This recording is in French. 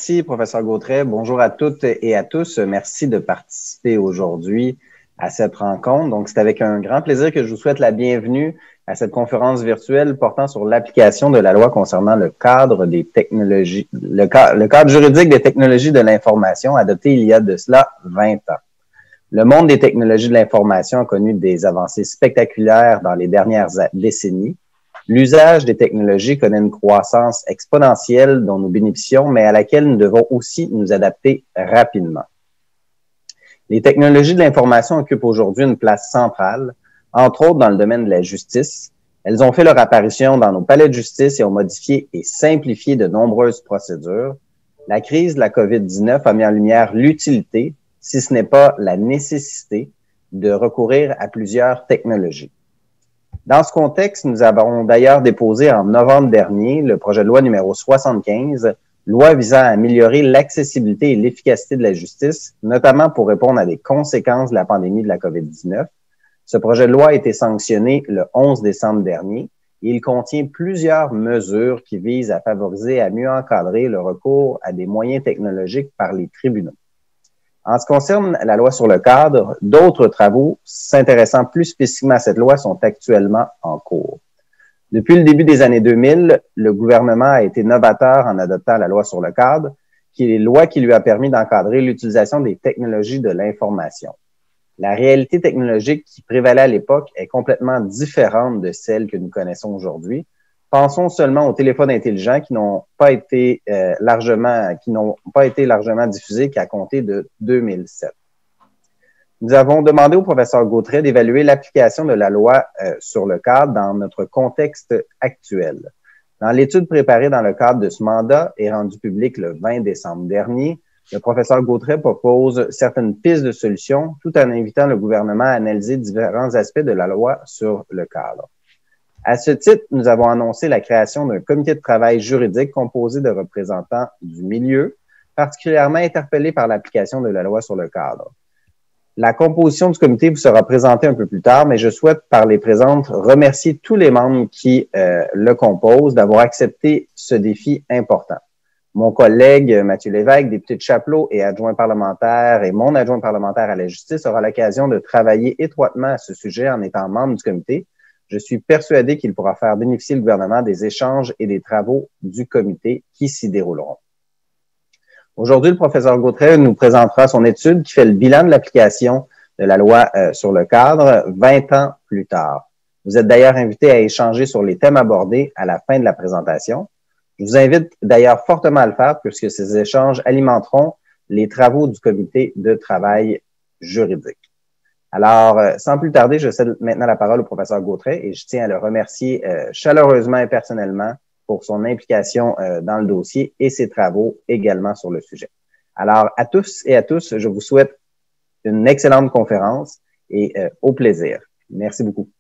Merci, professeur Gautret. Bonjour à toutes et à tous. Merci de participer aujourd'hui à cette rencontre. Donc, c'est avec un grand plaisir que je vous souhaite la bienvenue à cette conférence virtuelle portant sur l'application de la loi concernant le cadre des technologies, le cadre juridique des technologies de l'information adopté il y a de cela 20 ans. Le monde des technologies de l'information a connu des avancées spectaculaires dans les dernières décennies. L'usage des technologies connaît une croissance exponentielle dont nous bénéficions, mais à laquelle nous devons aussi nous adapter rapidement. Les technologies de l'information occupent aujourd'hui une place centrale, entre autres dans le domaine de la justice. Elles ont fait leur apparition dans nos palais de justice et ont modifié et simplifié de nombreuses procédures. La crise de la COVID-19 a mis en lumière l'utilité, si ce n'est pas la nécessité, de recourir à plusieurs technologies. Dans ce contexte, nous avons d'ailleurs déposé en novembre dernier le projet de loi numéro 75, loi visant à améliorer l'accessibilité et l'efficacité de la justice, notamment pour répondre à des conséquences de la pandémie de la COVID-19. Ce projet de loi a été sanctionné le 11 décembre dernier et il contient plusieurs mesures qui visent à favoriser et à mieux encadrer le recours à des moyens technologiques par les tribunaux. En ce qui concerne la loi sur le cadre, d'autres travaux s'intéressant plus spécifiquement à cette loi sont actuellement en cours. Depuis le début des années 2000, le gouvernement a été novateur en adoptant la loi sur le cadre, qui est une loi qui lui a permis d'encadrer l'utilisation des technologies de l'information. La réalité technologique qui prévalait à l'époque est complètement différente de celle que nous connaissons aujourd'hui. Pensons seulement aux téléphones intelligents qui n'ont pas été largement diffusés qu'à compter de 2007. Nous avons demandé au professeur Gautret d'évaluer l'application de la loi sur le cadre dans notre contexte actuel. Dans l'étude préparée dans le cadre de ce mandat et rendue publique le 20 décembre dernier, le professeur Gautret propose certaines pistes de solutions tout en invitant le gouvernement à analyser différents aspects de la loi sur le cadre. À ce titre, nous avons annoncé la création d'un comité de travail juridique composé de représentants du milieu, particulièrement interpellés par l'application de la loi sur le cadre. La composition du comité vous sera présentée un peu plus tard, mais je souhaite, par les présentes, remercier tous les membres qui le composent d'avoir accepté ce défi important. Mon collègue Mathieu Lévesque, député de Chapleau et adjoint parlementaire, et mon adjoint parlementaire à la justice aura l'occasion de travailler étroitement à ce sujet en étant membre du comité. Je suis persuadé qu'il pourra faire bénéficier le gouvernement des échanges et des travaux du comité qui s'y dérouleront. Aujourd'hui, le professeur Gautret nous présentera son étude qui fait le bilan de l'application de la loi sur le cadre 20 ans plus tard. Vous êtes d'ailleurs invité à échanger sur les thèmes abordés à la fin de la présentation. Je vous invite d'ailleurs fortement à le faire puisque ces échanges alimenteront les travaux du comité de travail juridique. Alors, sans plus tarder, je cède maintenant la parole au professeur Gautret et je tiens à le remercier chaleureusement et personnellement pour son implication dans le dossier et ses travaux également sur le sujet. Alors, à tous et à tous, je vous souhaite une excellente conférence et au plaisir. Merci beaucoup.